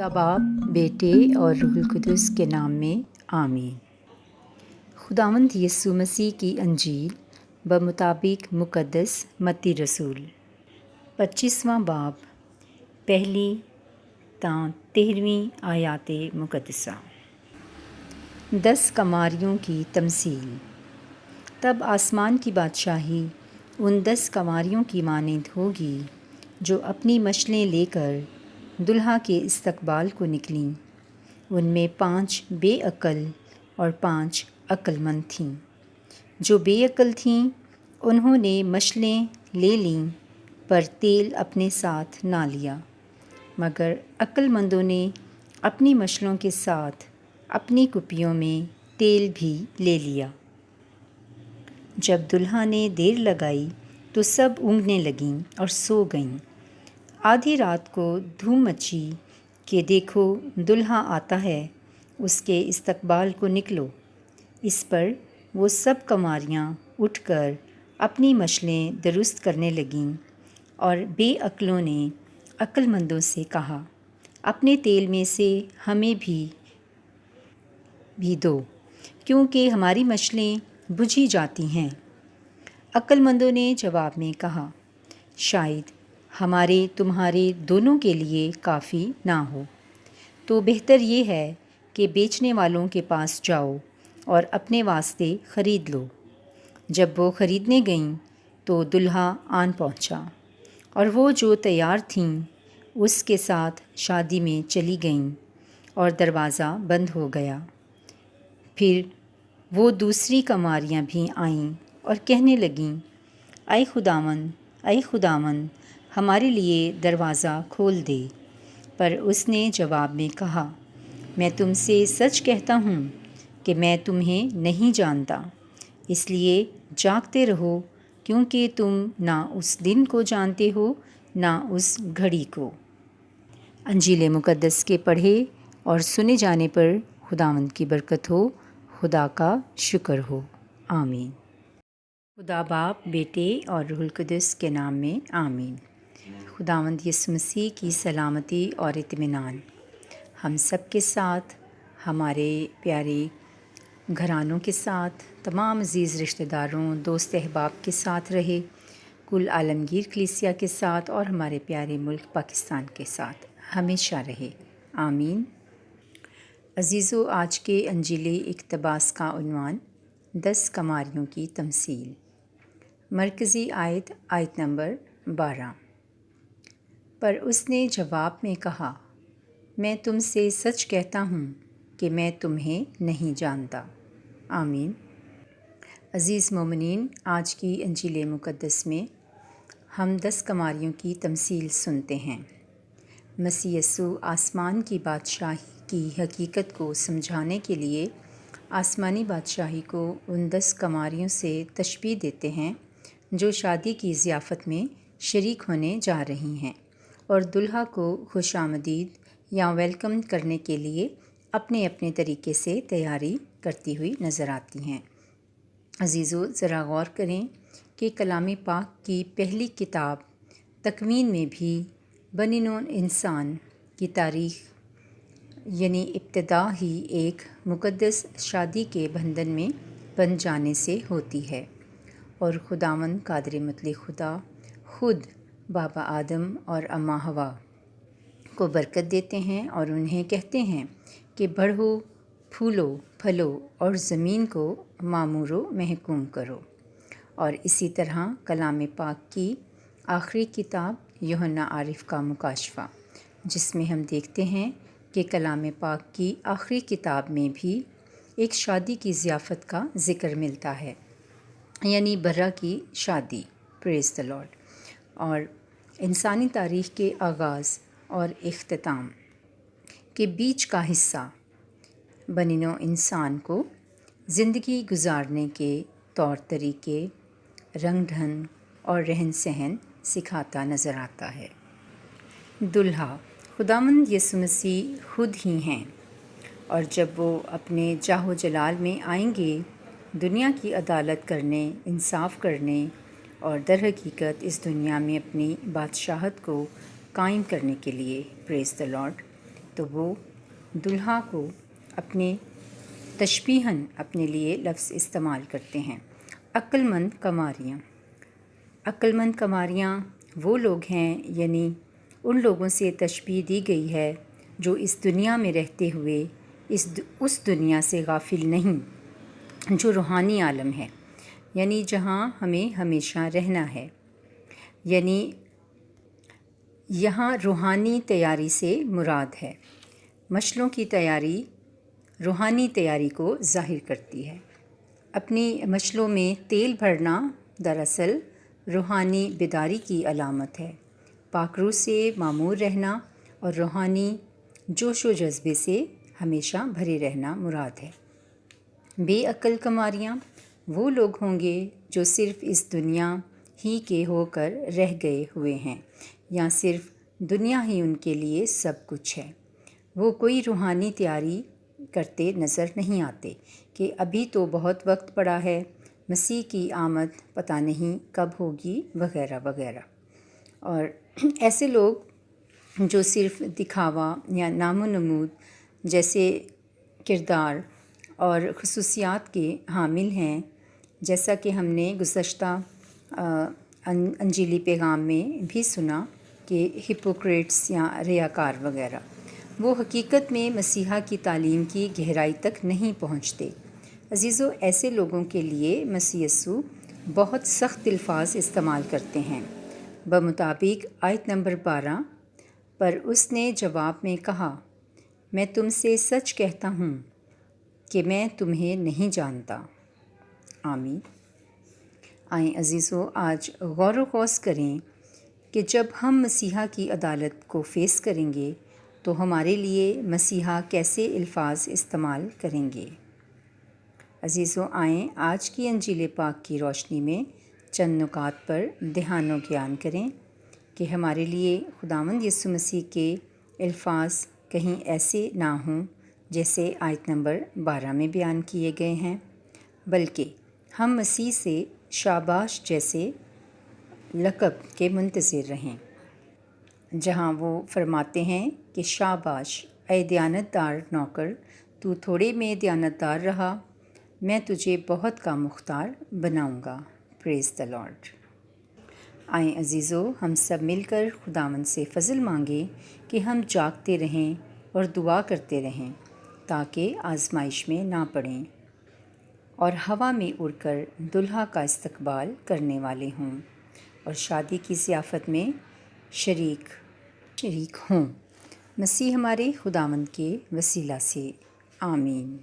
خدا باپ، بیٹے اور روح القدس کے نام میں آمین۔ خداوند یسوع مسیح کی انجیل بمطابق مقدس متی رسول 25واں باب پہلی تا 13ویں آیات مقدسہ۔ 10 کماریوں کی تمثیل۔ تب آسمان کی بادشاہی ان 10 کماریوں کی مانند ہوگی جو اپنی مشلیں لے کر دلہا کے استقبال کو نکلیں۔ ان میں 5 بے عقل اور 5 عقل مند تھیں۔ جو بے عقل تھیں انہوں نے مشلیں لے لیں پر تیل اپنے ساتھ نہ لیا، مگر عقل مندوں نے اپنی مشلوں کے ساتھ اپنی کپیوں میں تیل بھی لے لیا۔ جب دلہا نے دیر لگائی تو سب اونگنے لگیں اور سو گئیں۔ آدھی رات کو دھوم مچی کہ دیکھو دلہا آتا ہے، اس کے استقبال کو نکلو۔ اس پر وہ سب کماریاں اٹھ کر اپنی مشلیں درست کرنے لگیں، اور بے عقلوں نے عقل مندوں سے کہا، اپنے تیل میں سے ہمیں بھی دو، کیونکہ ہماری مشلیں بجھی جاتی ہیں۔ عقل مندوں نے جواب میں کہا، شاید ہمارے تمہارے دونوں کے لیے کافی نہ ہو، تو بہتر یہ ہے کہ بیچنے والوں کے پاس جاؤ اور اپنے واسطے خرید لو۔ جب وہ خریدنے گئیں تو دلہا آن پہنچا، اور وہ جو تیار تھیں اس کے ساتھ شادی میں چلی گئیں، اور دروازہ بند ہو گیا۔ پھر وہ دوسری کماریاں بھی آئیں اور کہنے لگیں، اے خداوند، ہمارے لیے دروازہ کھول دے۔ پر اس نے جواب میں کہا، میں تم سے سچ کہتا ہوں کہ میں تمہیں نہیں جانتا۔ اس لیے جاگتے رہو، کیونکہ تم نہ اس دن کو جانتے ہو نہ اس گھڑی کو۔ انجیل مقدس کے پڑھے اور سنے جانے پر خداوند کی برکت ہو۔ خدا کا شکر ہو، آمین۔ خدا باپ، بیٹے اور روح القدس کے نام میں آمین۔ خداوند یسوع مسیح کی سلامتی اور اطمینان ہم سب کے ساتھ، ہمارے پیارے گھرانوں کے ساتھ، تمام عزیز رشتہ داروں، دوست احباب کے ساتھ رہے، کل عالمگیر کلیسیا کے ساتھ اور ہمارے پیارے ملک پاکستان کے ساتھ ہمیشہ رہے، آمین۔ عزیزو، آج کے انجیلی اقتباس کا عنوان 10 کماریوں کی تمثیل۔ مرکزی آیت نمبر 12۔ پر اس نے جواب میں کہا، میں تم سے سچ کہتا ہوں کہ میں تمہیں نہیں جانتا، آمین۔ عزیز مومنین، آج کی انجیل مقدس میں ہم 10 کماریوں کی تمثیل سنتے ہیں۔ مسیح یسوع آسمان کی بادشاہی کی حقیقت کو سمجھانے کے لیے آسمانی بادشاہی کو ان 10 کماریوں سے تشبیہ دیتے ہیں جو شادی کی ضیافت میں شریک ہونے جا رہی ہیں اور دلہا کو خوش آمدید یا ویلکم کرنے کے لیے اپنے اپنے طریقے سے تیاری کرتی ہوئی نظر آتی ہیں۔ عزیزو، ذرا غور کریں کہ کلام پاک کی پہلی کتاب تکوین میں بھی بنی نوع انسان کی تاریخ یعنی ابتدا ہی ایک مقدس شادی کے بندھن میں بندھ جانے سے ہوتی ہے، اور خداوند قادر مطلق خدا خود بابا آدم اور اماں حوا کو برکت دیتے ہیں اور انہیں کہتے ہیں کہ بڑھو، پھولو، پھلو اور زمین کو معمور و محکوم کرو۔ اور اسی طرح کلام پاک کی آخری کتاب یوحنا عارف کا مکاشفہ، جس میں ہم دیکھتے ہیں کہ کلام پاک کی آخری کتاب میں بھی ایک شادی کی ضیافت کا ذکر ملتا ہے، یعنی برہ کی شادی، پریز دی لارڈ، اور انسانی تاریخ کے آغاز اور اختتام کے بیچ کا حصہ بنی نوع انسان کو زندگی گزارنے کے طور طریقے، رنگ ڈھنگ اور رہن سہن سکھاتا نظر آتا ہے۔ دلہا خداوند یسوع مسیح خود ہی ہیں، اور جب وہ اپنے جاہ و جلال میں آئیں گے دنیا کی عدالت کرنے، انصاف کرنے اور در حقیقت اس دنیا میں اپنی بادشاہت کو قائم کرنے کے لیے، پریز دی لارڈ، تو وہ دلہا کو اپنے تشبیہاً اپنے لیے لفظ استعمال کرتے ہیں۔ عقل مند کماریاں۔ عقل مند کماریاں وہ لوگ ہیں، یعنی ان لوگوں سے تشبیہ دی گئی ہے جو اس دنیا میں رہتے ہوئے اس دنیا سے غافل نہیں، جو روحانی عالم ہے، یعنی جہاں ہمیں ہمیشہ رہنا ہے۔ یعنی یہاں روحانی تیاری سے مراد ہے۔ مشلوں کی تیاری روحانی تیاری کو ظاہر کرتی ہے۔ اپنی مشلوں میں تیل بھرنا دراصل روحانی بیداری کی علامت ہے۔ پاک روح سے معمور رہنا اور روحانی جوش و جذبے سے ہمیشہ بھرے رہنا مراد ہے۔ بے عقل کماریاں وہ لوگ ہوں گے جو صرف اس دنیا ہی کے ہو کر رہ گئے ہوئے ہیں، یا صرف دنیا ہی ان کے لیے سب کچھ ہے۔ وہ کوئی روحانی تیاری کرتے نظر نہیں آتے کہ ابھی تو بہت وقت پڑا ہے، مسیح کی آمد پتہ نہیں کب ہوگی، وغیرہ وغیرہ۔ اور ایسے لوگ جو صرف دکھاوا یا نام و نمود جیسے کردار اور خصوصیات کے حامل ہیں، جیسا کہ ہم نے گزشتہ انجیلی پیغام میں بھی سنا کہ ہپوکریٹس یا ریاکار وغیرہ، وہ حقیقت میں مسیحا کی تعلیم کی گہرائی تک نہیں پہنچتے۔ عزیزو، ایسے لوگوں کے لیے مسیح یسوع بہت سخت الفاظ استعمال کرتے ہیں۔ بمطابق آیت نمبر 12 پر اس نے جواب میں کہا، میں تم سے سچ کہتا ہوں کہ میں تمہیں نہیں جانتا۔ آمین۔ آئیں عزیزو، آج غور و خوض کریں کہ جب ہم مسیحا کی عدالت کو فیس کریں گے تو ہمارے لیے مسیحا کیسے الفاظ استعمال کریں گے۔ عزیزو، آئیں آج کی انجیل پاک کی روشنی میں چند نکات پر دھیان و گیان کریں کہ ہمارے لیے خداوند یسوع مسیح کے الفاظ کہیں ایسے نہ ہوں جیسے آیت نمبر 12 میں بیان کیے گئے ہیں، بلکہ ہم مسیح سے شاباش جیسے لقب کے منتظر رہیں، جہاں وہ فرماتے ہیں کہ شاباش اے دیانت دار نوکر، تو تھوڑے میں دیانت دار رہا، میں تجھے بہت کا مختار بناؤں گا۔ پریز دی لارڈ۔ آئیں عزیزو، ہم سب مل کر خداوند سے فضل مانگیں کہ ہم جاگتے رہیں اور دعا کرتے رہیں تاکہ آزمائش میں نہ پڑیں اور ہوا میں اڑ کر دلہا کا استقبال کرنے والے ہوں اور شادی کی ضیافت میں شریک ہوں۔ مسیح ہمارے خداوند کے وسیلہ سے، آمین۔